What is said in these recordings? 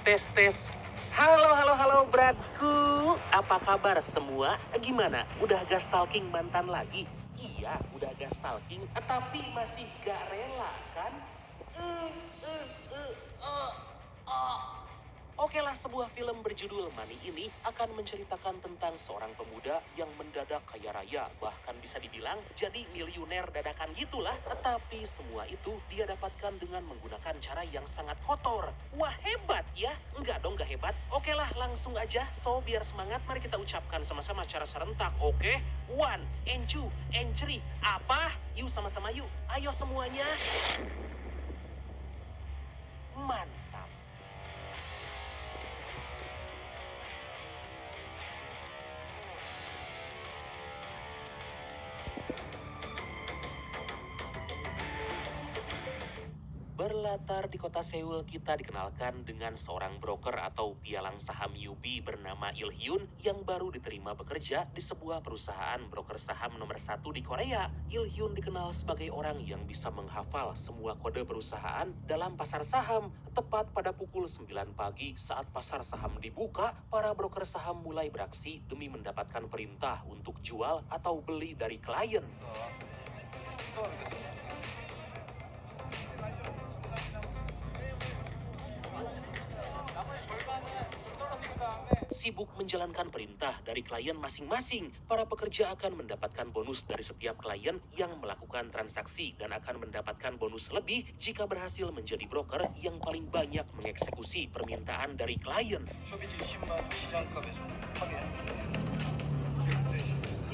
Tes tes. Halo bradku. Apa kabar semua? Gimana? Udah gak stalking mantan lagi? Iya, udah gak stalking, tapi masih gak rela kan? Uh, uh, uh, uh, uh. Oke lah, sebuah film berjudul Money ini akan menceritakan tentang seorang pemuda yang mendadak kaya raya, bahkan bisa dibilang jadi miliuner dadakan gitulah. Tapi semua itu dia dapatkan dengan menggunakan cara yang sangat kotor. Wah, hebat ya? Enggak dong, gak hebat. Oke lah, langsung aja. So, biar semangat, mari kita ucapkan sama-sama secara serentak, oke? One, and two, and three. Apa? Yuk sama-sama yuk. Ayo semuanya. Mantap. Berlatar di kota Seoul, kita dikenalkan dengan seorang broker atau pialang saham newbie bernama Il Hyun yang baru diterima bekerja di sebuah perusahaan broker saham nomor 1 di Korea. Il Hyun dikenal sebagai orang yang bisa menghafal semua kode perusahaan dalam pasar saham. Tepat pada pukul 9 pagi saat pasar saham dibuka, para broker saham mulai beraksi demi mendapatkan perintah untuk jual atau beli dari klien. Sibuk menjalankan perintah dari klien masing-masing, para pekerja akan mendapatkan bonus dari setiap klien yang melakukan transaksi dan akan mendapatkan bonus lebih jika berhasil menjadi broker yang paling banyak mengeksekusi permintaan dari klien. 소비지 20만 시장값에서 하게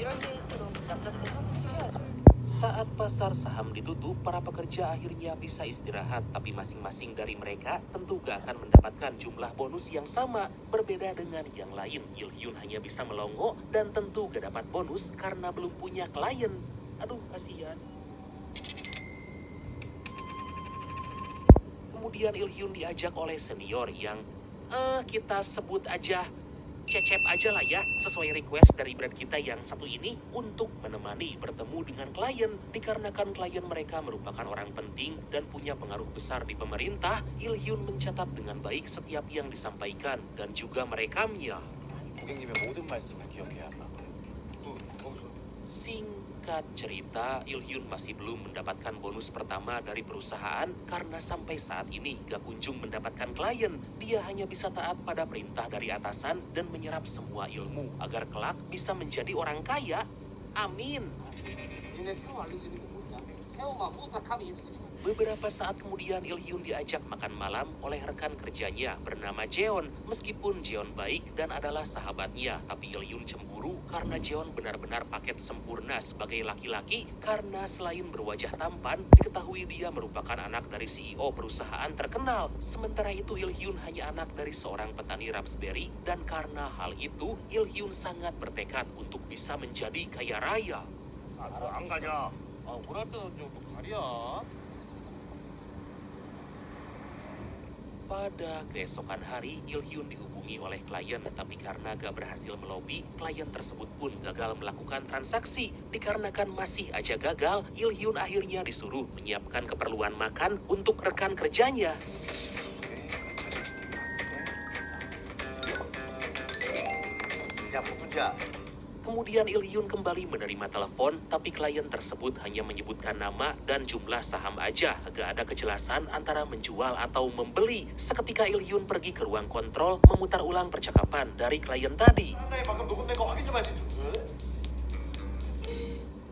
이럴 때일수록 남자들도 선수 치셔야죠. Saat pasar saham ditutup, para pekerja akhirnya bisa istirahat, tapi masing-masing dari mereka tentu gak akan mendapatkan jumlah bonus yang sama. Berbeda dengan yang lain, Il Hyun hanya bisa melongo dan tentu gak dapat bonus karena belum punya klien. Aduh, kasihan. Kemudian Il Hyun diajak oleh senior yang kita sebut aja Cecep aja lah ya, sesuai request dari brand kita yang satu ini, untuk menemani bertemu dengan klien. Dikarenakan klien mereka merupakan orang penting dan punya pengaruh besar di pemerintah, Il Hyun mencatat dengan baik setiap yang disampaikan dan juga merekamnya. 고객님의 모든 말씀을 기억해야 한다. 또 거기서 Singkat cerita, Il Hyun masih belum mendapatkan bonus pertama dari perusahaan karena sampai saat ini gak kunjung mendapatkan klien. Dia hanya bisa taat pada perintah dari atasan dan menyerap semua ilmu agar kelak bisa menjadi orang kaya. Amin. 니네 새우 알려주는 거 뭐냐? 새우만 무탁하면 이렇게 되는 거야. Beberapa saat kemudian Il Hyun diajak makan malam oleh rekan kerjanya bernama Jeon. Meskipun Jeon baik dan adalah sahabatnya, tapi Il Hyun cemburu karena Jeon benar-benar paket sempurna sebagai laki-laki. Karena selain berwajah tampan, diketahui dia merupakan anak dari CEO perusahaan terkenal. Sementara itu Il Hyun hanya anak dari seorang petani raspberry, dan karena hal itu Il Hyun sangat bertekad untuk bisa menjadi kaya raya. 안 가냐? 뭐랄 때는 좀 가랴. Pada keesokan hari, Il Hyun dihubungi oleh klien, tapi karena gak berhasil melobi, klien tersebut pun gagal melakukan transaksi. Dikarenakan masih aja gagal, Il Hyun akhirnya disuruh menyiapkan keperluan makan untuk rekan kerjanya. 야 부부자 Kemudian Il Hyun kembali menerima telepon, tapi klien tersebut hanya menyebutkan nama dan jumlah saham aja. Gak ada kejelasan antara menjual atau membeli. Seketika Il Hyun pergi ke ruang kontrol, memutar ulang percakapan dari klien tadi. 상당히 방금 녹음된 거 확인 좀 할 수 있어?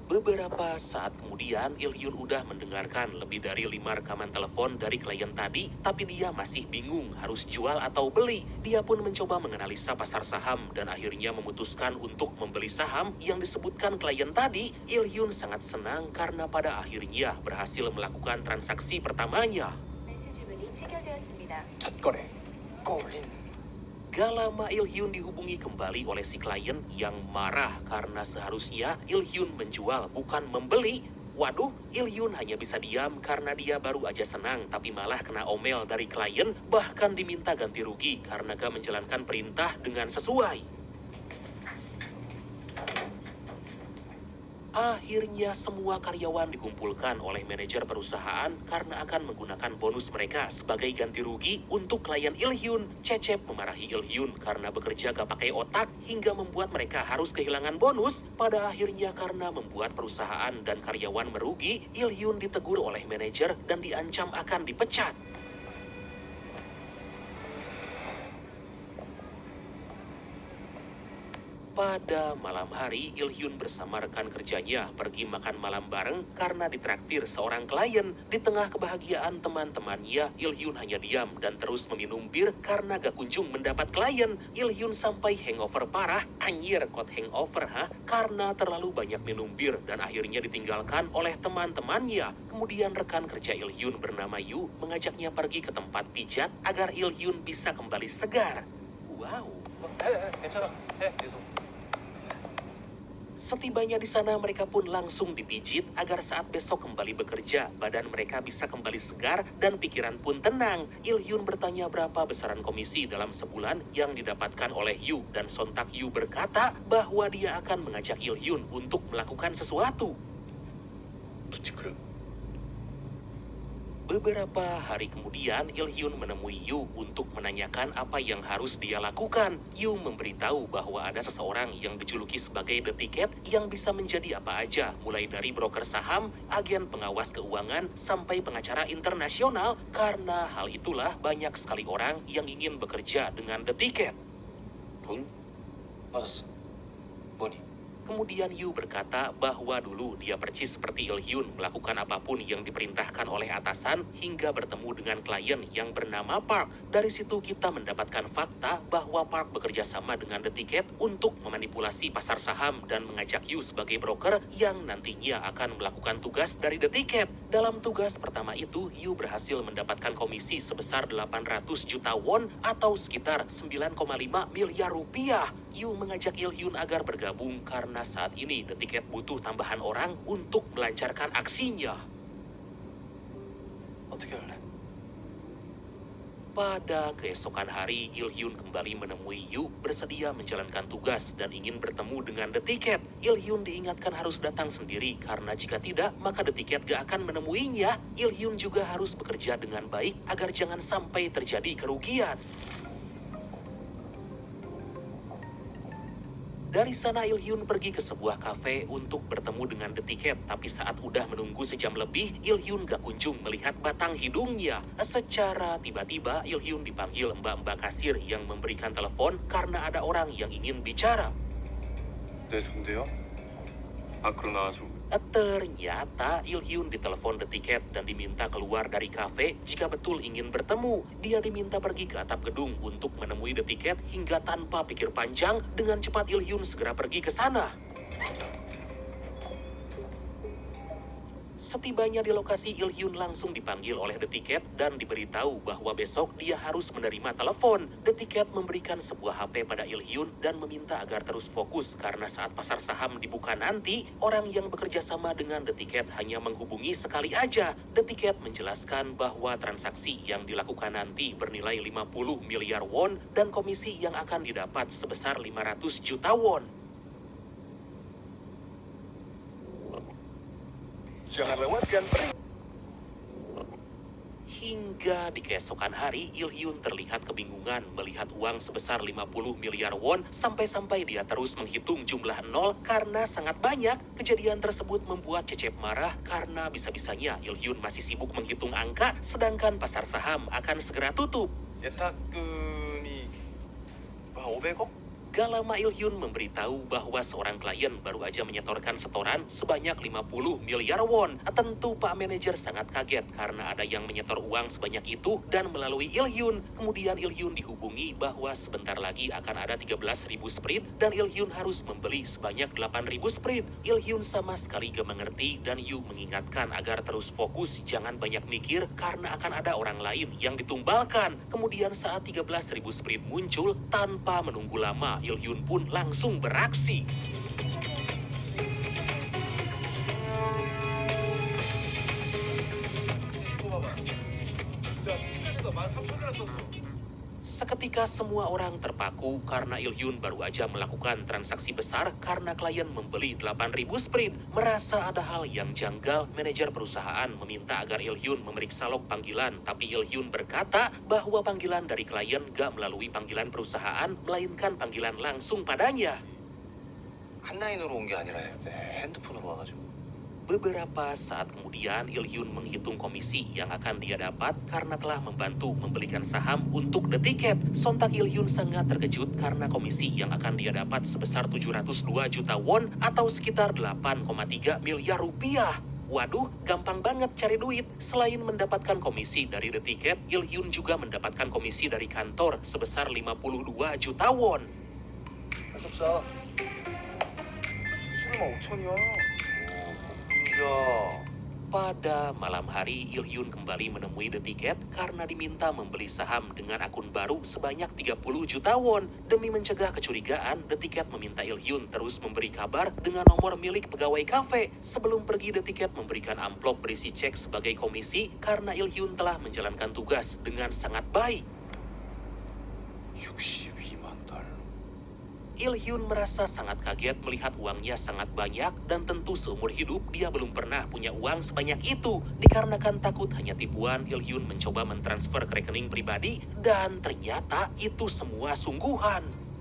Beberapa saat kemudian, Il Hyun udah mendengarkan lebih dari 5 rekaman telepon dari klien tadi, tapi dia masih bingung harus jual atau beli. Dia pun mencoba menganalisa pasar saham dan akhirnya memutuskan untuk membeli saham yang disebutkan klien tadi. Il Hyun sangat senang karena pada akhirnya berhasil melakukan transaksi pertamanya. 매수 주문이 체결되었습니다. 첫 거래 꼬올린. Gak lama Il Hyun dihubungi kembali oleh si klien yang marah karena seharusnya Il Hyun menjual bukan membeli. Waduh, Il Hyun hanya bisa diam karena dia baru aja senang tapi malah kena omel dari klien, bahkan diminta ganti rugi karena gak menjalankan perintah dengan sesuai. Akhirnya semua karyawan dikumpulkan oleh manajer perusahaan karena akan menggunakan bonus mereka sebagai ganti rugi untuk klien Il-hyun. Cecep memarahi Il-hyun karena bekerja gak pakai otak hingga membuat mereka harus kehilangan bonus. Pada akhirnya karena membuat perusahaan dan karyawan merugi, Il-hyun ditegur oleh manajer dan diancam akan dipecat. Pada malam hari, Il-hyun bersama rekan kerjanya pergi makan malam bareng karena ditraktir seorang klien. Di tengah kebahagiaan teman-temannya, Il-hyun hanya diam dan terus meminum bir karena gak kunjung mendapat klien. Il-hyun sampai hangover parah, anjir kok hangover karena terlalu banyak minum bir dan akhirnya ditinggalkan oleh teman-temannya. Kemudian rekan kerja Il-hyun bernama Yu mengajaknya pergi ke tempat pijat agar Il-hyun bisa kembali segar. Wow. 괜찮아. 계속. Setibanya di sana, mereka pun langsung dipijit agar saat besok kembali bekerja, badan mereka bisa kembali segar dan pikiran pun tenang. Il-hyun bertanya berapa besaran komisi dalam sebulan yang didapatkan oleh Yu, dan sontak Yu berkata bahwa dia akan mengajak Il-hyun untuk melakukan sesuatu. Beberapa hari kemudian, Il-hyun menemui Yu untuk menanyakan apa yang harus dia lakukan. Yu memberitahu bahwa ada seseorang yang dijuluki sebagai The Ticket yang bisa menjadi apa aja, mulai dari broker saham, agen pengawas keuangan, sampai pengacara internasional. Karena hal itulah banyak sekali orang yang ingin bekerja dengan The Ticket. 돈? 맞았어. 뭐니? Kemudian Yu berkata bahwa dulu dia persis seperti Il-hyun melakukan apapun yang diperintahkan oleh atasan hingga bertemu dengan klien yang bernama Park. Dari situ kita mendapatkan fakta bahwa Park bekerja sama dengan The Ticket untuk memanipulasi pasar saham dan mengajak Yu sebagai broker yang nantinya akan melakukan tugas dari The Ticket. Dalam tugas pertama itu, Yu berhasil mendapatkan komisi sebesar 800 juta won atau sekitar 9,5 miliar rupiah. Yu mengajak Il-hyun agar bergabung karena saat ini The Ticket butuh tambahan orang untuk melancarkan aksinya. 어떻게 할래? Pada keesokan hari, Il-hyun kembali menemui Yu bersedia menjalankan tugas dan ingin bertemu dengan The Ticket. Il-hyun diingatkan harus datang sendiri karena jika tidak, maka The Ticket gak akan menemuinya. Il-hyun juga harus bekerja dengan baik agar jangan sampai terjadi kerugian. Dari sana Il-hyun pergi ke sebuah kafe untuk bertemu dengan The Ticket, tapi saat udah menunggu sejam lebih, Il-hyun gak kunjung melihat batang hidungnya. Secara tiba-tiba, Il-hyun dipanggil mbak-mbak kasir yang memberikan telepon karena ada orang yang ingin bicara. 네, 근데요? 밖으로 나와서 Ternyata Il-hyun ditelepon The Ticket dan diminta keluar dari kafe jika betul ingin bertemu. Dia diminta pergi ke atap gedung untuk menemui The Ticket hingga tanpa pikir panjang, dengan cepat Il-hyun segera pergi ke sana. Setibanya di lokasi, Il-hyun langsung dipanggil oleh The Ticket dan diberitahu bahwa besok dia harus menerima telepon. The Ticket memberikan sebuah HP pada Il-hyun dan meminta agar terus fokus karena saat pasar saham dibuka nanti, orang yang bekerja sama dengan The Ticket hanya menghubungi sekali aja. The Ticket menjelaskan bahwa transaksi yang dilakukan nanti bernilai 50 miliar won dan komisi yang akan didapat sebesar 500 juta won. Jangan lewatkan Hingga di keesokan hari, Il-hyun terlihat kebingungan melihat uang sebesar 50 miliar won sampai-sampai dia terus menghitung jumlah nol karena sangat banyak. Kejadian tersebut membuat Cecep marah karena bisa-bisanya Il-hyun masih sibuk menghitung angka sedangkan pasar saham akan segera tutup. 예탁금이 500억? Gak lama Il-hyun memberitahu bahwa seorang klien baru aja menyetorkan setoran sebanyak 50 miliar won. Tentu Pak Manajer sangat kaget karena ada yang menyetor uang sebanyak itu dan melalui Il-hyun. Kemudian Il-hyun dihubungi bahwa sebentar lagi akan ada 13.000 sprit dan Il-hyun harus membeli sebanyak 8.000 sprit. Il-hyun sama sekali gak mengerti dan Yu mengingatkan agar terus fokus, jangan banyak mikir karena akan ada orang lain yang ditumbalkan. Kemudian saat 13.000 sprit muncul, tanpa menunggu lama, Il-hyun pun langsung beraksi. Seketika semua orang terpaku karena Il Hyun baru aja melakukan transaksi besar karena klien membeli 8.000 sprint. Merasa ada hal yang janggal, manajer perusahaan meminta agar Il Hyun memeriksa log panggilan, tapi Il Hyun berkata bahwa panggilan dari klien gak melalui panggilan perusahaan, melainkan panggilan langsung padanya. 한라인으로 온 게 아니라 핸드폰으로 와가지고. Beberapa saat kemudian, Il Hyun menghitung komisi yang akan dia dapat karena telah membantu membelikan saham untuk The Ticket. Sontak Il Hyun sangat terkejut karena komisi yang akan dia dapat sebesar 702 juta won atau sekitar 8,3 miliar rupiah. Waduh, gampang banget cari duit. Selain mendapatkan komisi dari The Ticket, Il Hyun juga mendapatkan komisi dari kantor sebesar 52 juta won. 해석사. 수수료만 5천이야. 야. Pada malam hari, Il Hyun kembali menemui The Ticket karena diminta membeli saham dengan akun baru sebanyak 30 juta won. Demi mencegah kecurigaan, The Ticket meminta Il Hyun terus memberi kabar dengan nomor milik pegawai kafe. Sebelum pergi, The Ticket memberikan amplop berisi cek sebagai komisi karena Il Hyun telah menjalankan tugas dengan sangat baik. 62만 달러. Il Hyun merasa sangat kaget melihat uangnya sangat banyak dan tentu seumur hidup dia belum pernah punya uang sebanyak itu. Dikarenakan takut hanya tipuan, Il Hyun mencoba mentransfer ke rekening pribadi dan ternyata itu semua sungguhan.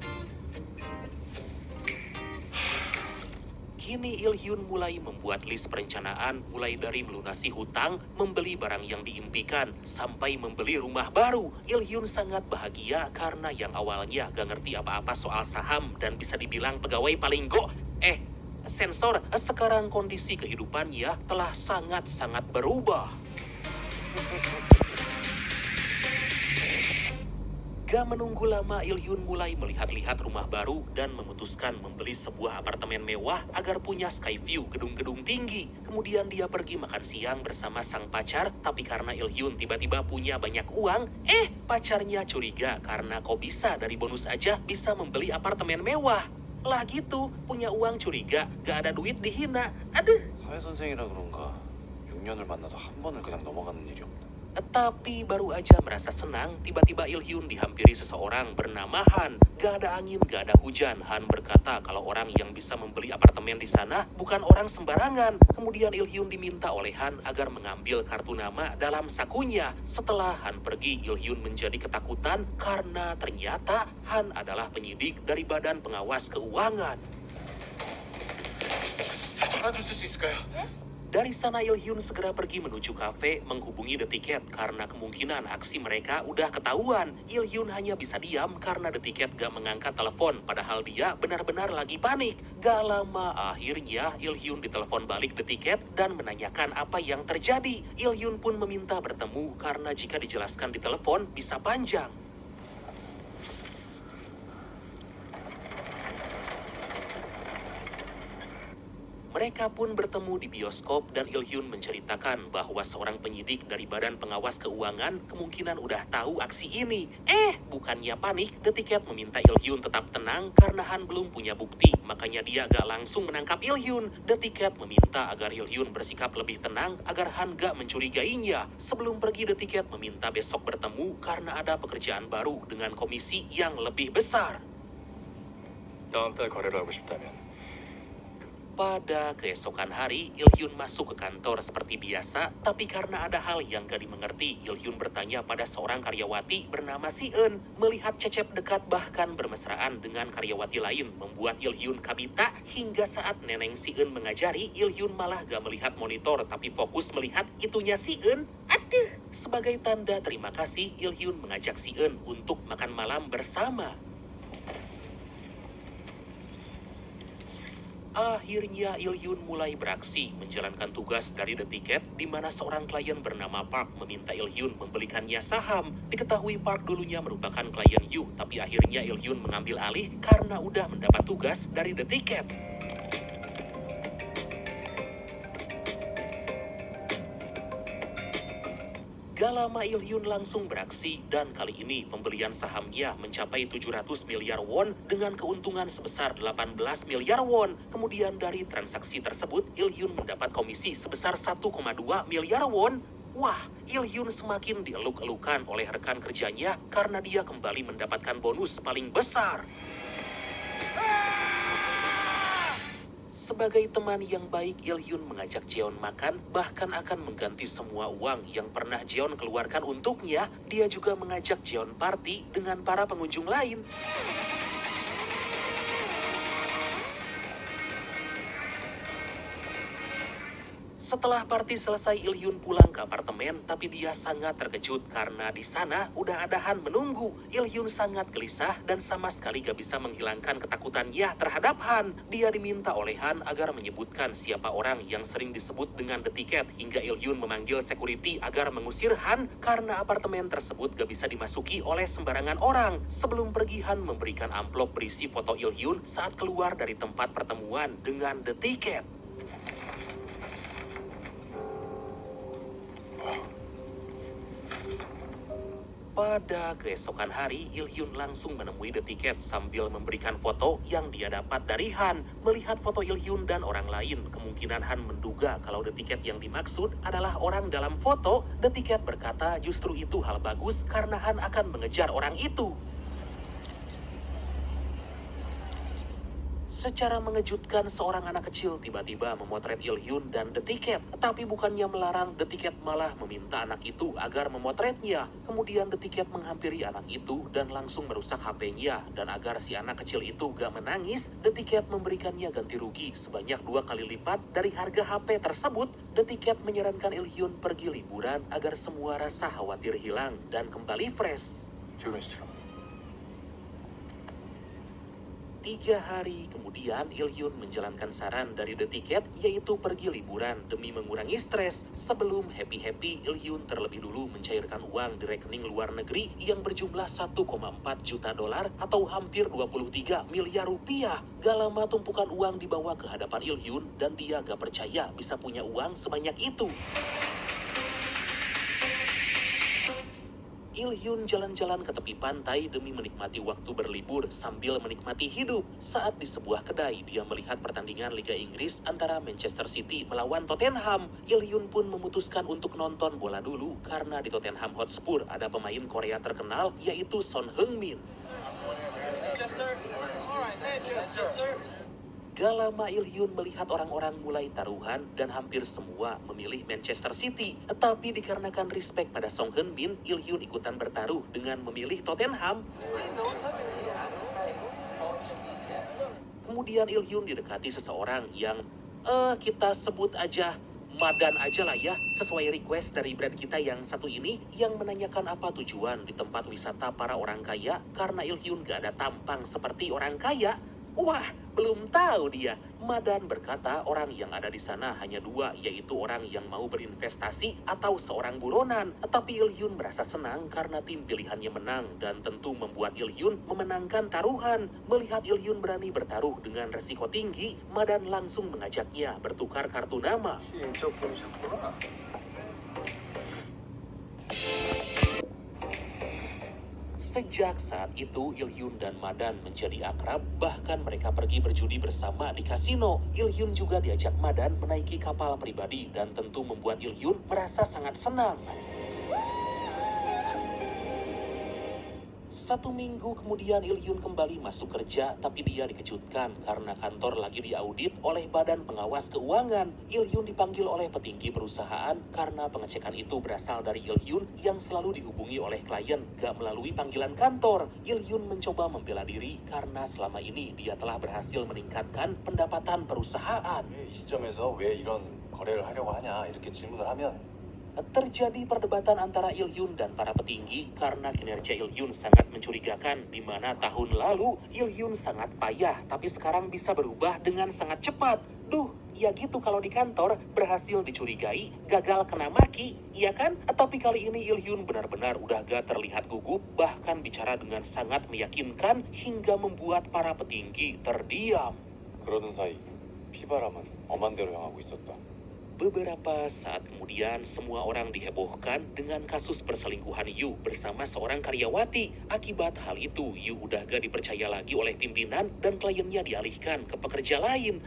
Kini Il Hyun mulai membuat list perencanaan mulai dari melunasi hutang, membeli barang yang diimpikan, sampai membeli rumah baru. Il Hyun sangat bahagia karena yang awalnya gak ngerti apa-apa soal saham dan bisa dibilang pegawai paling sensor, sekarang kondisi kehidupannya telah sangat-sangat berubah. Gak menunggu lama, Il Hyun mulai melihat-lihat rumah baru dan memutuskan membeli sebuah apartemen mewah agar punya sky view gedung-gedung tinggi. Kemudian dia pergi makan siang bersama sang pacar, tapi karena Il Hyun tiba-tiba punya banyak uang, pacarnya curiga karena kok bisa dari bonus aja bisa membeli apartemen mewah. Lah gitu, punya uang curiga, gak ada duit dihina. Aduh. 화해 선생이라 그런가 6년을 만나도 한 번을 그냥 넘어가는 일이 없다. Tapi baru aja merasa senang, tiba-tiba Il Hyun dihampiri seseorang bernama Han. Gak ada angin, gak ada hujan. Han berkata kalau orang yang bisa membeli apartemen di sana bukan orang sembarangan. Kemudian Il Hyun diminta oleh Han agar mengambil kartu nama dalam sakunya. Setelah Han pergi, Il Hyun menjadi ketakutan karena ternyata Han adalah penyidik dari Badan Pengawas Keuangan. 전화 주실 수 있을까요? Dari sana Il Hyun segera pergi menuju kafe menghubungi The Ticket karena kemungkinan aksi mereka udah ketahuan. Il Hyun hanya bisa diam karena The Ticket gak mengangkat telepon padahal dia benar-benar lagi panik. Gak lama akhirnya Il Hyun ditelepon balik The Ticket dan menanyakan apa yang terjadi. Il Hyun pun meminta bertemu karena jika dijelaskan di telepon bisa panjang. Mereka pun bertemu di bioskop dan Il Hyun menceritakan bahwa seorang penyidik dari Badan Pengawas Keuangan kemungkinan udah tahu aksi ini. Bukannya panik, The Ticket meminta Il Hyun tetap tenang karena Han belum punya bukti, makanya dia gak langsung menangkap Il Hyun. The Ticket meminta agar Il Hyun bersikap lebih tenang agar Han gak mencurigainya. Sebelum pergi, The Ticket meminta besok bertemu karena ada pekerjaan baru dengan komisi yang lebih besar. 다음 달 거래를 하고 싶다면 Pada keesokan hari, Il Hyun masuk ke kantor seperti biasa, tapi karena ada hal yang gak dimengerti, Il Hyun bertanya pada seorang karyawati bernama Si Eun. Melihat Cecep dekat bahkan bermesraan dengan karyawati lain membuat Il Hyun kabita, hingga saat Neneng Si Eun mengajari, Il Hyun malah gak melihat monitor tapi fokus melihat itunya Si Eun. Aduh! Sebagai tanda terima kasih, Il Hyun mengajak Si Eun untuk makan malam bersama. Akhirnya Il Hyun mulai beraksi menjalankan tugas dari The Ticket di mana seorang klien bernama Park meminta Il Hyun membelikannya saham. Diketahui Park dulunya merupakan klien Yu, tapi akhirnya Il Hyun mengambil alih karena udah mendapat tugas dari The Ticket. Gak lama Il Hyun langsung beraksi dan kali ini pembelian sahamnya mencapai 700 miliar won dengan keuntungan sebesar 18 miliar won. Kemudian dari transaksi tersebut Il Hyun mendapat komisi sebesar 1,2 miliar won. Wah, Il-hyun semakin dieluk-elukan oleh rekan kerjanya karena dia kembali mendapatkan bonus paling besar. Sebagai teman yang baik, Il-hyun mengajak Jeon makan, bahkan akan mengganti semua uang yang pernah Jeon keluarkan untuknya. Dia juga mengajak Jeon party dengan para pengunjung lain. Setelah party selesai, Il-hyun pulang ke apartemen, tapi dia sangat terkejut karena di sana udah ada Han menunggu. Il-hyun sangat gelisah dan sama sekali gak bisa menghilangkan ketakutannya terhadap Han. Dia diminta oleh Han agar menyebutkan siapa orang yang sering disebut dengan The Ticket, hingga Il-hyun memanggil security agar mengusir Han karena apartemen tersebut gak bisa dimasuki oleh sembarangan orang. Sebelum pergi, Han memberikan amplop berisi foto Il-hyun saat keluar dari tempat pertemuan dengan The Ticket. Pada keesokan hari, Il-hyun langsung menemui The Ticket sambil memberikan foto yang dia dapat dari Han. Melihat foto Il-hyun dan orang lain, kemungkinan Han menduga kalau The Ticket yang dimaksud adalah orang dalam foto. The Ticket berkata justru itu hal bagus karena Han akan mengejar orang itu. Secara mengejutkan, seorang anak kecil tiba-tiba memotret Il-hyun dan The Ticket. Tapi bukannya melarang, The Ticket malah meminta anak itu agar memotretnya. Kemudian The Ticket menghampiri anak itu dan langsung merusak HP-nya. Dan agar si anak kecil itu gak menangis, The Ticket memberikannya ganti rugi sebanyak 2 kali lipat dari harga HP tersebut. The Ticket menyarankan Il-hyun pergi liburan agar semua rasa khawatir hilang dan kembali fresh. 출근시켜. 3 hari kemudian, Il-hyun menjalankan saran dari The Ticket, yaitu pergi liburan demi mengurangi stres. Sebelum happy-happy, Il-hyun terlebih dulu mencairkan uang di rekening luar negeri yang berjumlah 1,4 juta dolar atau hampir 23 miliar rupiah. Gak lama tumpukan uang dibawa ke hadapan Il-hyun dan dia gak percaya bisa punya uang sebanyak itu. Il-hyun jalan-jalan ke tepi pantai demi menikmati waktu berlibur sambil menikmati hidup. Saat di sebuah kedai, dia melihat pertandingan Liga Inggris antara Manchester City melawan Tottenham. Il-hyun pun memutuskan untuk nonton bola dulu karena di Tottenham Hotspur ada pemain Korea terkenal yaitu Son Heung-min. Gak lama Il-hyun melihat orang-orang mulai taruhan dan hampir semua memilih Manchester City. Tapi dikarenakan respect pada Son Heung-min, Il-hyun ikutan bertaruh dengan memilih Tottenham. Kemudian Il-hyun didekati seseorang yang kita sebut aja Madan aja lah ya, sesuai request dari Brad kita yang satu ini, yang menanyakan apa tujuan di tempat wisata para orang kaya karena Il-hyun gak ada tampang seperti orang kaya. Wah, belum tahu dia. Madan berkata orang yang ada di sana hanya 2, yaitu orang yang mau berinvestasi atau seorang buronan. Tapi Il-hyun merasa senang karena tim pilihannya menang dan tentu membuat Il-hyun memenangkan taruhan. Melihat Il-hyun berani bertaruh dengan resiko tinggi, Madan langsung mengajaknya bertukar kartu nama. 인적 분이셨구나. Sejak saat itu, Il-hyun dan Madan menjadi akrab, bahkan mereka pergi berjudi bersama di kasino. Il-hyun juga diajak Madan menaiki kapal pribadi dan tentu membuat Il-hyun merasa sangat senang. 1 minggu kemudian Il-hyun kembali masuk kerja, tapi dia dikejutkan karena kantor lagi diaudit oleh Badan Pengawas Keuangan. Il-hyun dipanggil oleh petinggi perusahaan karena pengecekan itu berasal dari Il-hyun yang selalu dihubungi oleh klien gak melalui panggilan kantor. Il-hyun mencoba membela diri karena selama ini dia telah berhasil meningkatkan pendapatan perusahaan. 이 시점에서 왜 이런 거래를 하려고 하냐 이렇게 질문을 하면 Terjadi perdebatan antara Il-hyun dan para petinggi karena kinerja Il-hyun sangat mencurigakan, di mana tahun lalu Il-hyun sangat payah tapi sekarang bisa berubah dengan sangat cepat. Duh, ya gitu kalau di kantor berhasil dicurigai, gagal kena maki, iya kan? Tapi kali ini Il-hyun benar-benar udah gak terlihat gugup, bahkan bicara dengan sangat meyakinkan hingga membuat para petinggi terdiam. 그러던 사이 피바람은 엄한 대로 향하고 있었다. Beberapa saat kemudian, semua orang dihebohkan dengan kasus perselingkuhan Yu bersama seorang karyawati. Akibat hal itu, Yu udah gak dipercaya lagi oleh pimpinan dan kliennya dialihkan ke pekerja lain.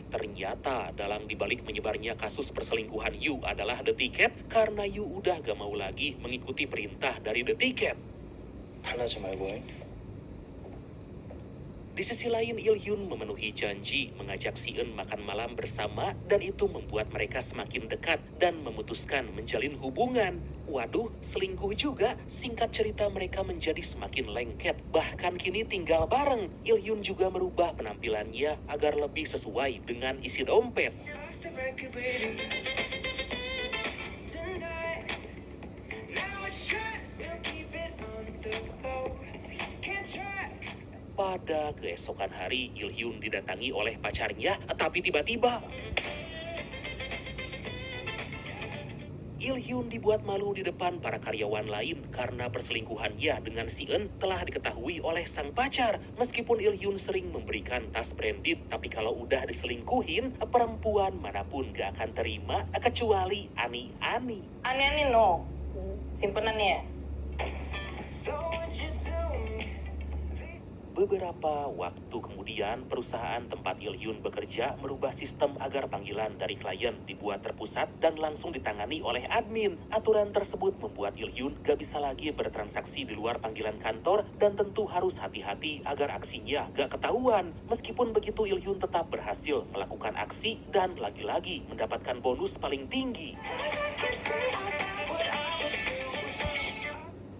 Ternyata dalang dibalik menyebarnya kasus perselingkuhan Yu adalah The Ticket karena Yu udah gak mau lagi mengikuti perintah dari The Ticket. 달라지 말고 해. Di sisi lain, Il-hyun memenuhi janji mengajak Si-eun makan malam bersama dan itu membuat mereka semakin dekat dan memutuskan menjalin hubungan. Waduh, selingkuh juga. Singkat cerita mereka menjadi semakin lengket, bahkan kini tinggal bareng. Il-hyun juga merubah penampilannya agar lebih sesuai dengan isi dompet. Pada keesokan hari, Il-hyun didatangi oleh pacarnya, tapi tiba-tiba Il-hyun dibuat malu di depan para karyawan lain karena perselingkuhannya dengan Si-eun telah diketahui oleh sang pacar. Meskipun Il-hyun sering memberikan tas branded, tapi kalau udah diselingkuhin, perempuan manapun gak akan terima kecuali Ani-Ani. Ani-ani no. Simpenan ya. Beberapa waktu kemudian, perusahaan tempat Il-hyun bekerja merubah sistem agar panggilan dari klien dibuat terpusat dan langsung ditangani oleh admin. Aturan tersebut membuat Il-hyun gak bisa lagi bertransaksi di luar panggilan kantor dan tentu harus hati-hati agar aksinya gak ketahuan. Meskipun begitu, Il-hyun tetap berhasil melakukan aksi dan lagi-lagi mendapatkan bonus paling tinggi.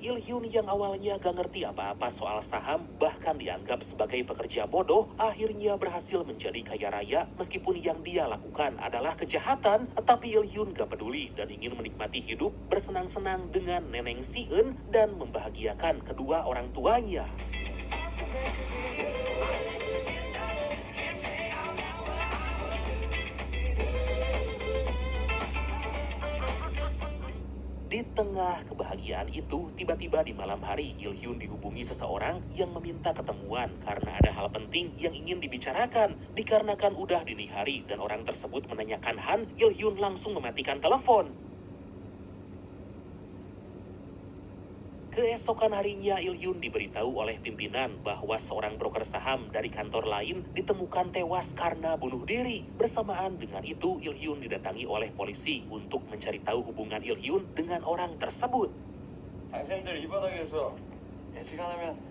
Il-hyun yang awalnya gak ngerti apa-apa soal saham, bahkan dianggap sebagai pekerja bodoh, akhirnya berhasil menjadi kaya raya meskipun yang dia lakukan adalah kejahatan. Tapi Il-hyun gak peduli dan ingin menikmati hidup bersenang-senang dengan neneng Si-eun dan membahagiakan kedua orang tuanya. Di tengah kebahagiaan itu, tiba-tiba di malam hari, Il-hyun dihubungi seseorang yang meminta ketemuan karena ada hal penting yang ingin dibicarakan. Dikarenakan udah dini hari dan orang tersebut menanyakan Han, Il-hyun langsung mematikan telepon. Keesokan harinya, Il-hyun diberitahu oleh pimpinan bahwa seorang broker saham dari kantor lain ditemukan tewas karena bunuh diri. Bersamaan dengan itu, Il-hyun didatangi oleh polisi untuk mencari tahu hubungan Il-hyun dengan orang tersebut. 당신들 이 바닥에서 예지간하면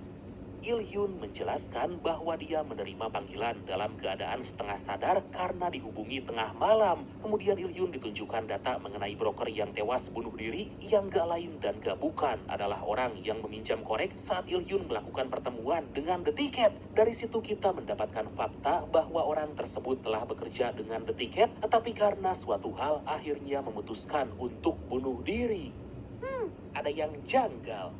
Il-hyun menjelaskan bahwa dia menerima panggilan dalam keadaan setengah sadar karena dihubungi tengah malam. Kemudian Il-hyun ditunjukkan data mengenai broker yang tewas bunuh diri yang gak lain dan gak bukan adalah orang yang meminjam korek saat Il-hyun melakukan pertemuan dengan The Ticket. Dari situ kita mendapatkan fakta bahwa orang tersebut telah bekerja dengan The Ticket, tetapi karena suatu hal akhirnya memutuskan untuk bunuh diri. Ada yang janggal.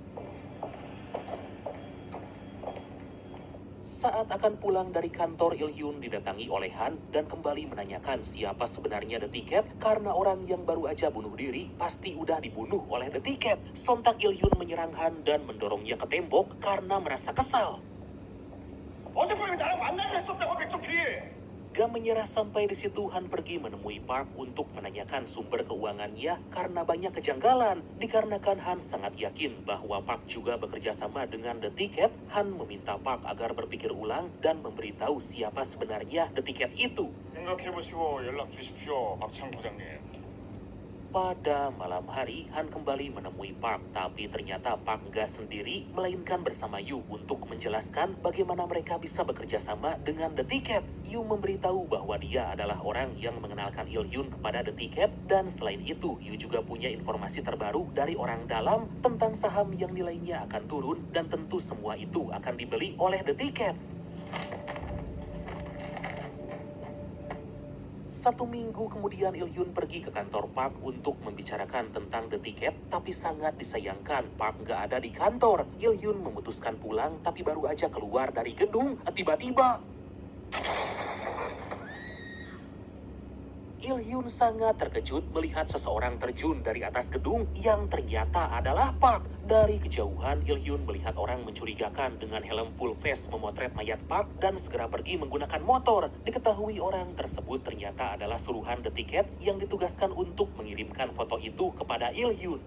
Saat akan pulang dari kantor, Il-hyun didatangi oleh Han dan kembali menanyakan siapa sebenarnya The Ticket karena orang yang baru aja bunuh diri pasti udah dibunuh oleh The Ticket. Sontak Il-hyun menyerang Han dan mendorongnya ke tembok karena merasa kesal. 어젯밤에 나랑 만나려 했었다고 백조피. Gak menyerah sampai di situ, Han pergi menemui Park untuk menanyakan sumber keuangannya karena banyak kejanggalan. Dikarenakan Han sangat yakin bahwa Park juga bekerja sama dengan The Ticket, Han meminta Park agar berpikir ulang dan memberitahu siapa sebenarnya The Ticket itu. 생각해보시고 연락 주십시오, 박창 부장님. Pada malam hari, Han kembali menemui Park, tapi ternyata Park gak sendiri, melainkan bersama Yu untuk menjelaskan bagaimana mereka bisa bekerja sama dengan The Ticket. Yu memberitahu bahwa dia adalah orang yang mengenalkan Il-hyun kepada The Ticket, dan selain itu, Yu juga punya informasi terbaru dari orang dalam tentang saham yang nilainya akan turun, dan tentu semua itu akan dibeli oleh The Ticket. 1 minggu kemudian, Il-hyun pergi ke kantor Park untuk membicarakan tentang The Ticket, tapi sangat disayangkan Park nggak ada di kantor. Il-hyun memutuskan pulang, tapi baru aja keluar dari gedung, tiba-tiba Il-hyun sangat terkejut melihat seseorang terjun dari atas gedung yang ternyata adalah Park. Dari kejauhan, Il-hyun melihat orang mencurigakan dengan helm full face memotret mayat Park dan segera pergi menggunakan motor. Diketahui orang tersebut ternyata adalah suruhan The Ticket yang ditugaskan untuk mengirimkan foto itu kepada Il-hyun.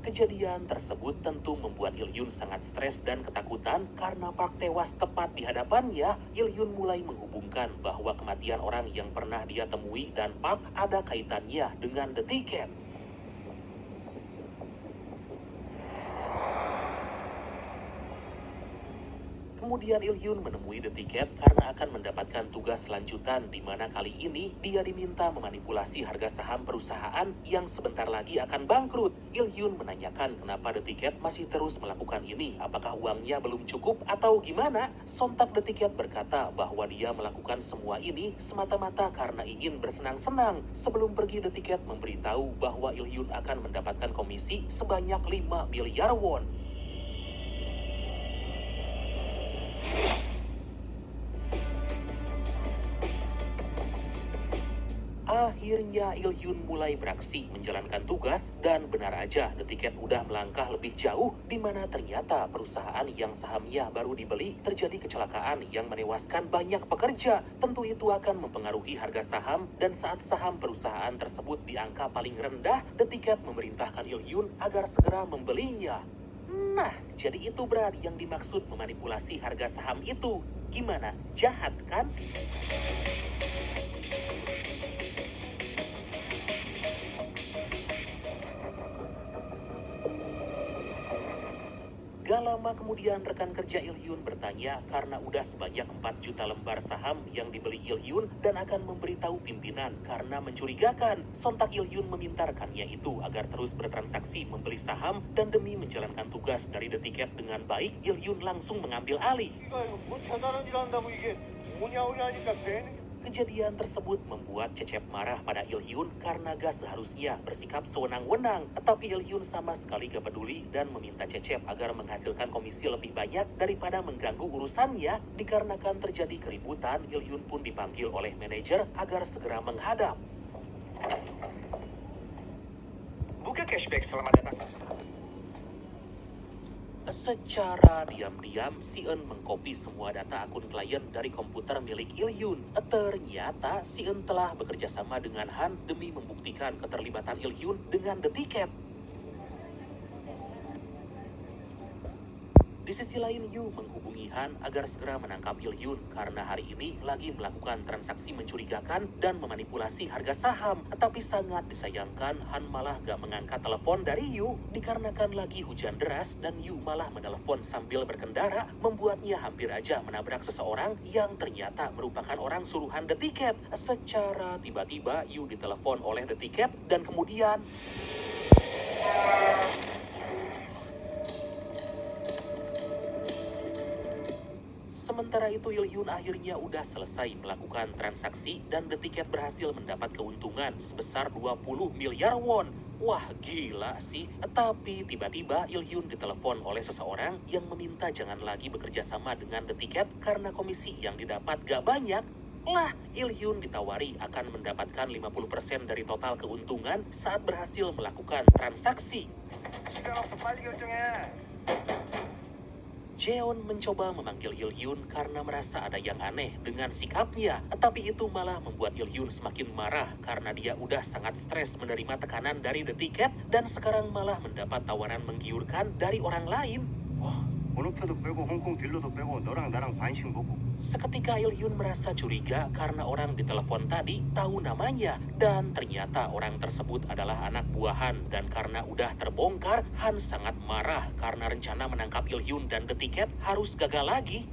Kejadian tersebut tentu membuat Il-hyun sangat stres dan ketakutan karena Park tewas tepat di hadapannya. Il-hyun mulai menghubungkan bahwa kematian orang yang pernah dia temui dan Park ada kaitannya dengan The Ticket. Kemudian Il-hyun menemui The Ticket karena akan mendapatkan tugas lanjutan di mana kali ini dia diminta memanipulasi harga saham perusahaan yang sebentar lagi akan bangkrut. Il-hyun menanyakan kenapa The Ticket masih terus melakukan ini, apakah uangnya belum cukup atau gimana? Sontak The Ticket berkata bahwa dia melakukan semua ini semata-mata karena ingin bersenang-senang. Sebelum pergi, The Ticket memberitahu bahwa Il-hyun akan mendapatkan komisi sebanyak 5 miliar won. Akhirnya Il-hyun mulai beraksi menjalankan tugas dan benar aja The Ticket udah melangkah lebih jauh di mana ternyata perusahaan yang sahamnya baru dibeli terjadi kecelakaan yang menewaskan banyak pekerja. Tentu itu akan mempengaruhi harga saham dan saat saham perusahaan tersebut di angka paling rendah, The Ticket memerintahkan Il-hyun agar segera membelinya. Nah, jadi itu Brad yang dimaksud memanipulasi harga saham itu. Gimana? Jahat kan? Gak lama kemudian rekan kerja Il-hyun bertanya karena udah sebanyak 4 juta lembar saham yang dibeli Il-hyun dan akan memberitahu pimpinan karena mencurigakan. Sontak Il-hyun meminta rekannya itu agar terus bertransaksi membeli saham dan demi menjalankan tugas dari The Ticket dengan baik, Il-hyun langsung mengambil alih. 뭐 대단한 일 한다고 이게 오냐오냐 하니까 괜히 Kejadian tersebut membuat Cecep marah pada Il-hyun karena gak seharusnya bersikap sewenang-wenang. Tapi Il-hyun sama sekali gak peduli dan meminta Cecep agar menghasilkan komisi lebih banyak daripada mengganggu urusannya. Dikarenakan terjadi keributan, Il-hyun pun dipanggil oleh manajer agar segera menghadap. Buka cashback selamat datang. Secara diam-diam, Si-eun mengcopy semua data akun klien dari komputer milik Il-hyun. Ternyata Si-eun telah bekerja sama dengan Han demi membuktikan keterlibatan Il-hyun dengan The Ticket. Di sisi lain, Yu menghubungi Han agar segera menangkap Il-hyun karena hari ini lagi melakukan transaksi mencurigakan dan memanipulasi harga saham. Tapi sangat disayangkan, Han malah gak mengangkat telepon dari Yu dikarenakan lagi hujan deras dan Yu malah menelepon sambil berkendara, membuatnya hampir aja menabrak seseorang yang ternyata merupakan orang suruhan The Ticket. Secara tiba-tiba, Yu ditelepon oleh The Ticket dan kemudian sementara itu Il-hyun akhirnya udah selesai melakukan transaksi dan The Ticket berhasil mendapat keuntungan sebesar 20 miliar won. Wah gila sih. Tapi tiba-tiba Il-hyun ditelepon oleh seseorang yang meminta jangan lagi bekerja sama dengan The Ticket karena komisi yang didapat gak banyak. Lah, Il-hyun ditawari akan mendapatkan 50% dari total keuntungan saat berhasil melakukan transaksi. 시간 없어 빨리 결정해. Jeon mencoba memanggil Il-hyun karena merasa ada yang aneh dengan sikapnya. Tapi itu malah membuat Il-hyun semakin marah karena dia udah sangat stres menerima tekanan dari The Ticket dan sekarang malah mendapat tawaran menggiurkan dari orang lain. 번호표도 빼고 홍콩 딜러도 빼고 너랑 나랑 반씩 먹고. Seketika Il-hyun merasa curiga karena orang di telepon tadi tahu namanya dan ternyata orang tersebut adalah anak buahan dan karena udah terbongkar, Han sangat marah karena rencana menangkap Il-hyun dan The Ticket harus gagal lagi.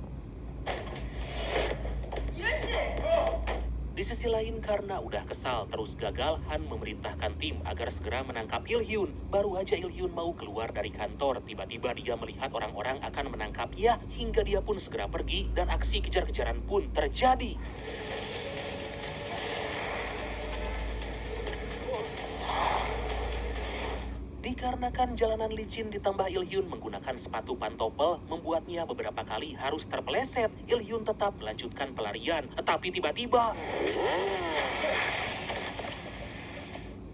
Di sisi lain karena udah kesal terus gagal, Han memerintahkan tim agar segera menangkap Il-hyun. Baru aja Il-hyun mau keluar dari kantor, tiba-tiba dia melihat orang-orang akan menangkapnya hingga dia pun segera pergi dan aksi kejar-kejaran pun terjadi. Di Dikarenakan jalanan licin ditambah Il-hyun menggunakan sepatu pantopel membuatnya beberapa kali harus terpeleset. Il-hyun tetap melanjutkan pelarian, tapi tiba-tiba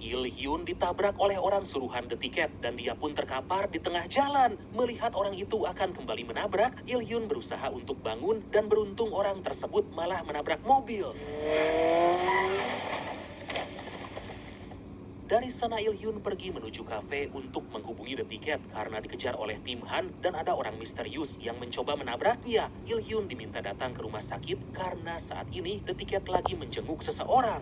Il-hyun ditabrak oleh orang suruhan The Ticket dan dia pun terkapar di tengah jalan. Melihat orang itu akan kembali menabrak, Il-hyun berusaha untuk bangun dan beruntung orang tersebut malah menabrak mobil. Dari sana Il-hyun pergi menuju kafe untuk menghubungi The Ticket karena dikejar oleh tim Han dan ada orang misterius yang mencoba menabraknya. Il-hyun diminta datang ke rumah sakit karena saat ini The Ticket lagi menjenguk seseorang.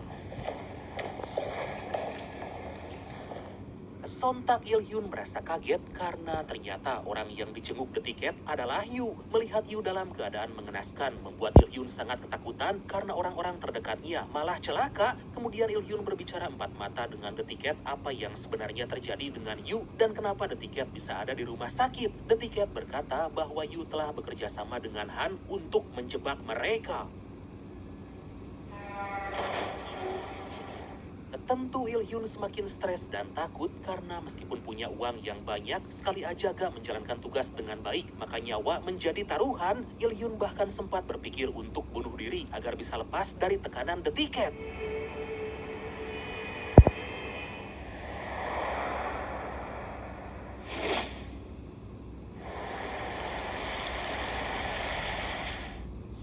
Sontak Il-hyun merasa kaget karena ternyata orang yang dijenguk The Ticket adalah Yu. Melihat Yu dalam keadaan mengenaskan membuat Il-hyun sangat ketakutan karena orang-orang terdekatnya malah celaka. Kemudian Il-hyun berbicara empat mata dengan The Ticket apa yang sebenarnya terjadi dengan Yu dan kenapa The Ticket bisa ada di rumah sakit. The Ticket berkata bahwa Yu telah bekerja sama dengan Han untuk menjebak mereka. Tentu Il-hyun semakin stres dan takut karena meskipun punya uang yang banyak, sekali aja gak menjalankan tugas dengan baik, maka nyawa menjadi taruhan. Il-hyun bahkan sempat berpikir untuk bunuh diri agar bisa lepas dari tekanan The Ticket.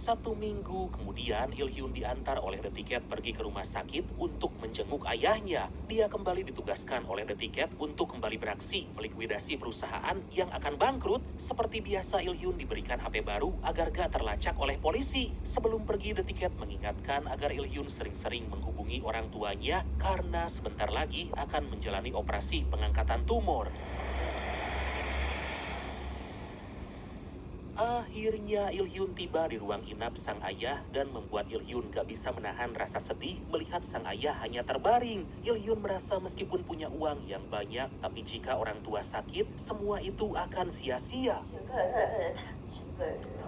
Satu minggu kemudian, Il-hyun diantar oleh The Ticket pergi ke rumah sakit untuk menjenguk ayahnya. Dia kembali ditugaskan oleh The Ticket untuk kembali beraksi melikuidasi perusahaan yang akan bangkrut. Seperti biasa, Il-hyun diberikan HP baru agar gak terlacak oleh polisi. Sebelum pergi, The Ticket mengingatkan agar Il-hyun sering-sering menghubungi orang tuanya karena sebentar lagi akan menjalani operasi pengangkatan tumor. Akhirnya Il-hyun tiba di ruang inap sang ayah dan membuat Il-hyun gak bisa menahan rasa sedih melihat sang ayah hanya terbaring. Il-hyun merasa meskipun punya uang yang banyak, tapi jika orang tua sakit, semua itu akan sia-sia.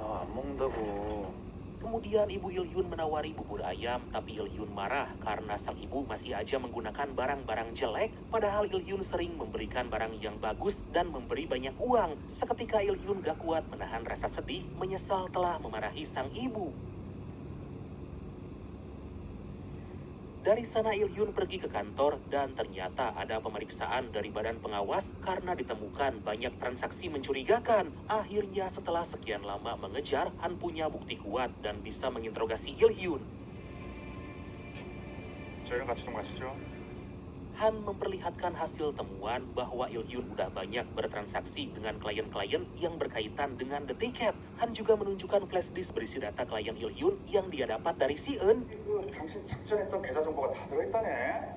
안 먹는다고. Kemudian ibu Il-hyun menawari bubur ayam, tapi Il-hyun marah karena sang ibu masih aja menggunakan barang-barang jelek, padahal Il-hyun sering memberikan barang yang bagus dan memberi banyak uang. Seketika Il-hyun gak kuat menahan rasa sedih, menyesal telah memarahi sang ibu. Dari sana Il-hyun pergi ke kantor dan ternyata ada pemeriksaan dari badan pengawas karena ditemukan banyak transaksi mencurigakan. Akhirnya setelah sekian lama mengejar, Han punya bukti kuat dan bisa menginterogasi Il-hyun. 저희랑 같이 좀 가시죠. Han memperlihatkan hasil temuan bahwa Il-hyun udah banyak bertransaksi dengan klien-klien yang berkaitan dengan The Ticket. Han juga menunjukkan flash disk berisi data klien Il-hyun yang dia dapat dari Si-eun. 당신 작전했던 계좌 정보가 다 들어있다네.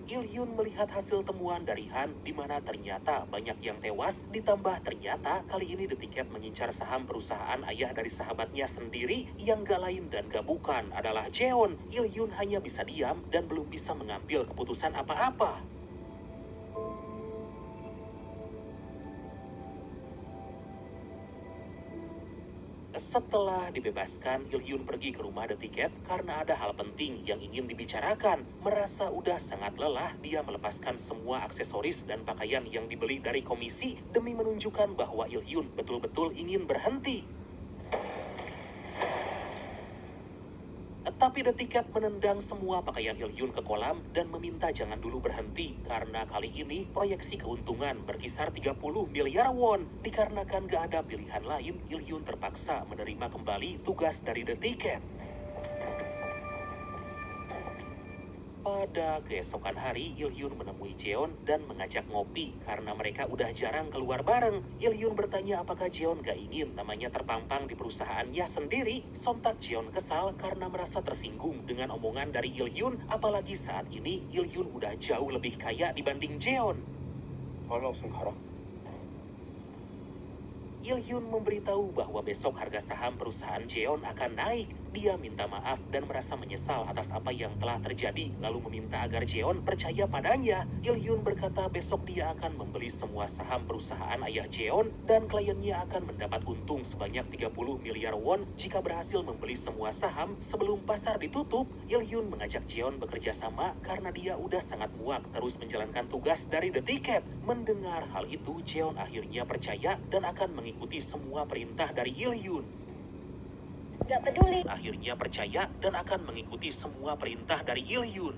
Il-hyun melihat hasil temuan dari Han di mana ternyata banyak yang tewas, ditambah ternyata kali ini The Ticket mengincar saham perusahaan ayah dari sahabatnya sendiri yang gak lain dan gak bukan adalah Jeon. Il-hyun hanya bisa diam dan belum bisa mengambil keputusan apa-apa. Setelah dibebaskan, Il-hyun pergi ke rumah The Ticket karena ada hal penting yang ingin dibicarakan. Merasa udah sangat lelah, dia melepaskan semua aksesoris dan pakaian yang dibeli dari komisi demi menunjukkan bahwa Il-hyun betul-betul ingin berhenti. Tapi The Ticket menendang semua pakaian Il-hyun ke kolam dan meminta jangan dulu berhenti karena kali ini proyeksi keuntungan berkisar 30 miliar won. Dikarenakan gak ada pilihan lain, Il-hyun terpaksa menerima kembali tugas dari The Ticket. Pada keesokan hari, Il-hyun menemui Jeon dan mengajak ngopi karena mereka udah jarang keluar bareng. Il-hyun bertanya apakah Jeon gak ingin namanya terpampang di perusahaannya sendiri. Sontak Jeon kesal karena merasa tersinggung dengan omongan dari Il-hyun, apalagi saat ini Il-hyun udah jauh lebih kaya dibanding Jeon. 얼마 없으면 가라. Il-hyun memberitahu bahwa besok harga saham perusahaan Jeon akan naik. Dia minta maaf dan merasa menyesal atas apa yang telah terjadi, lalu meminta agar Jeon percaya padanya. Il-hyun berkata besok dia akan membeli semua saham perusahaan ayah Jeon dan kliennya akan mendapat untung sebanyak 30 miliar won jika berhasil membeli semua saham sebelum pasar ditutup. Il-hyun mengajak Jeon bekerja sama karena dia udah sangat muak terus menjalankan tugas dari The Ticket. Mendengar hal itu, Jeon akhirnya percaya dan akan mengikuti semua perintah dari Il-hyun. Gak peduli. Akhirnya percaya dan akan mengikuti semua perintah dari Il-hyun.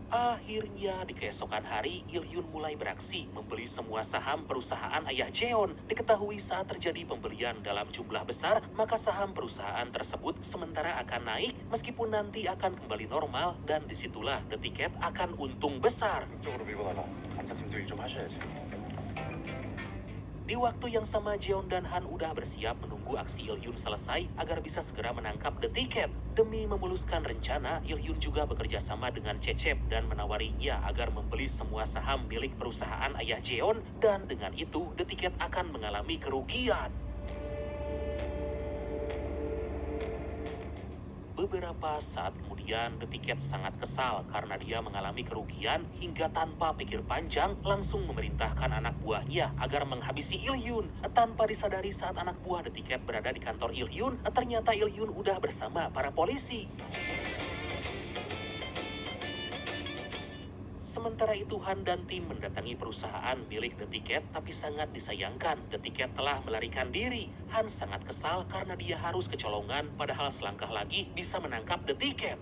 Akhirnya di keesokan hari, Il-hyun mulai beraksi membeli semua saham perusahaan ayah Jeon. Diketahui saat terjadi pembelian dalam jumlah besar, maka saham perusahaan tersebut sementara akan naik meskipun nanti akan kembali normal dan disitulah The Ticket akan untung besar. 쪽으로 밀고 나가. 안타팀도 일 좀 하셔야지. Di waktu yang sama, Jeon dan Han udah bersiap menunggu aksi Il-hyun selesai agar bisa segera menangkap The Ticket. Demi memuluskan rencana, Il-hyun juga bekerja sama dengan Cecep dan menawarinya agar membeli semua saham milik perusahaan ayah Jeon dan dengan itu The Ticket akan mengalami kerugian. Beberapa saat kemudian, The Ticket sangat kesal karena dia mengalami kerugian hingga tanpa pikir panjang langsung memerintahkan anak buahnya agar menghabisi Il-hyun. Tanpa disadari saat anak buah The Ticket berada di kantor Il-hyun, ternyata Il-hyun udah bersama para polisi. Sementara itu, Han dan tim mendatangi perusahaan milik The Ticket, tapi sangat disayangkan The Ticket telah melarikan diri. Han sangat kesal karena dia harus kecolongan, padahal selangkah lagi bisa menangkap The Ticket.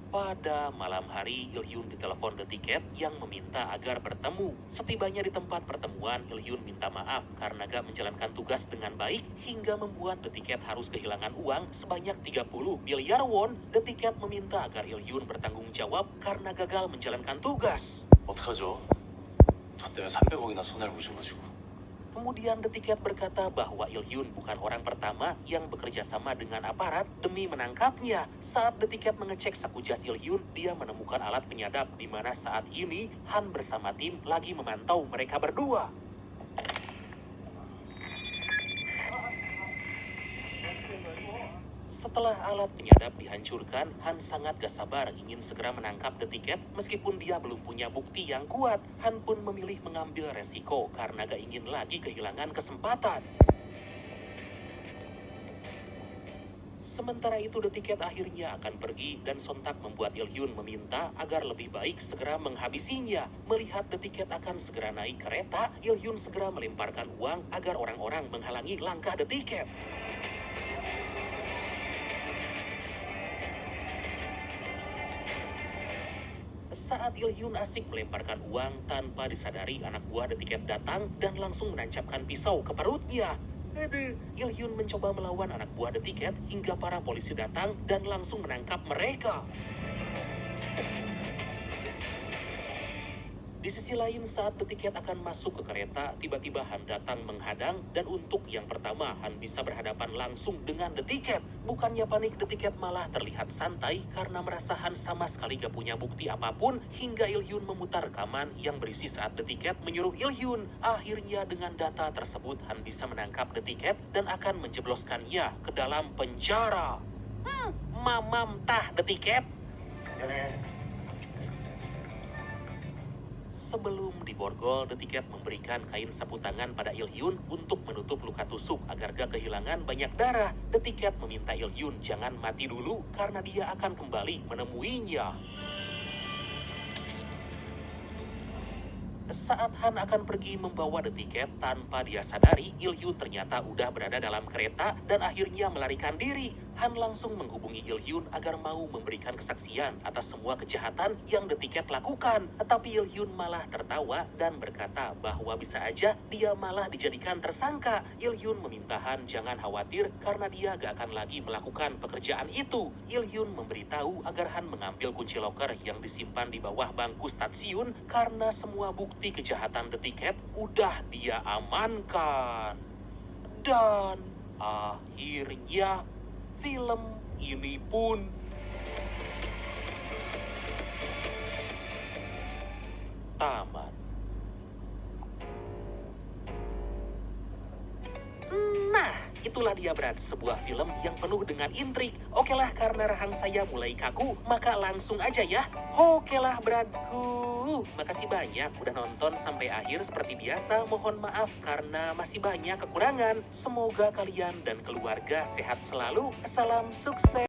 Pada malam hari, Il-hyun ditelepon The Ticket yang meminta agar bertemu. Setibanya di tempat pertemuan, Il-hyun minta maaf karena gak menjalankan tugas dengan baik hingga membuat The Ticket harus kehilangan uang sebanyak 30 miliar won. The Ticket meminta agar Il-hyun bertanggung jawab karena gagal menjalankan tugas. 어떡하죠? 저 때문에 300억이나 손해를 보셔가지고. Kemudian The Ticket berkata bahwa Il-hyun bukan orang pertama yang bekerja sama dengan aparat demi menangkapnya. Saat The Ticket mengecek saku jas Il-hyun, dia menemukan alat penyadap di mana saat ini Han bersama tim lagi memantau mereka berdua. Setelah alat penyadap dihancurkan, Han sangat gak sabar ingin segera menangkap The Ticket meskipun dia belum punya bukti yang kuat. Han pun memilih mengambil resiko karena gak ingin lagi kehilangan kesempatan. Sementara itu The Ticket akhirnya akan pergi dan sontak membuat Il-hyun meminta agar lebih baik segera menghabisinya. Melihat The Ticket akan segera naik kereta, Il-hyun segera melemparkan uang agar orang-orang menghalangi langkah The Ticket. Saat Il-hyun asik melemparkan uang, tanpa disadari anak buah The Ticket datang dan langsung menancapkan pisau ke perutnya. Il-hyun mencoba melawan anak buah The Ticket hingga para polisi datang dan langsung menangkap mereka. Di sisi lain, saat The Ticket akan masuk ke kereta, tiba-tiba Han datang menghadang dan untuk yang pertama Han bisa berhadapan langsung dengan The Ticket. Bukannya panik, The Ticket malah terlihat santai karena merasa Han sama sekali gak punya bukti apapun hingga Il-hyun memutar rekaman yang berisi saat The Ticket menyuruh Il-hyun. Akhirnya dengan data tersebut Han bisa menangkap The Ticket dan akan menjebloskannya ke dalam penjara. Mamam tah The Ticket. Sebelum diborgol, The Ticket memberikan kain sapu tangan pada Il-hyun untuk menutup luka tusuk agar gak kehilangan banyak darah. The Ticket meminta Il-hyun jangan mati dulu karena dia akan kembali menemuinya. Saat Han akan pergi membawa The Ticket, tanpa dia sadari, Il-hyun ternyata udah berada dalam kereta dan akhirnya melarikan diri. Han langsung menghubungi Il-hyun agar mau memberikan kesaksian atas semua kejahatan yang The Ticket lakukan. Tetapi Il-hyun malah tertawa dan berkata bahwa bisa aja dia malah dijadikan tersangka. Il-hyun meminta Han jangan khawatir karena dia gak akan lagi melakukan pekerjaan itu. Il-hyun memberitahu agar Han mengambil kunci loker yang disimpan di bawah bangku stasiun karena semua bukti kejahatan The Ticket udah dia amankan. Dan akhirnya film ini pun tamat. Itulah dia Brad, sebuah film yang penuh dengan intrik. Oke lah, karena rahang saya mulai kaku, maka langsung aja ya. Oke lah Bradku. Makasih banyak udah nonton sampai akhir. Seperti biasa, mohon maaf karena masih banyak kekurangan. Semoga kalian dan keluarga sehat selalu. Salam sukses.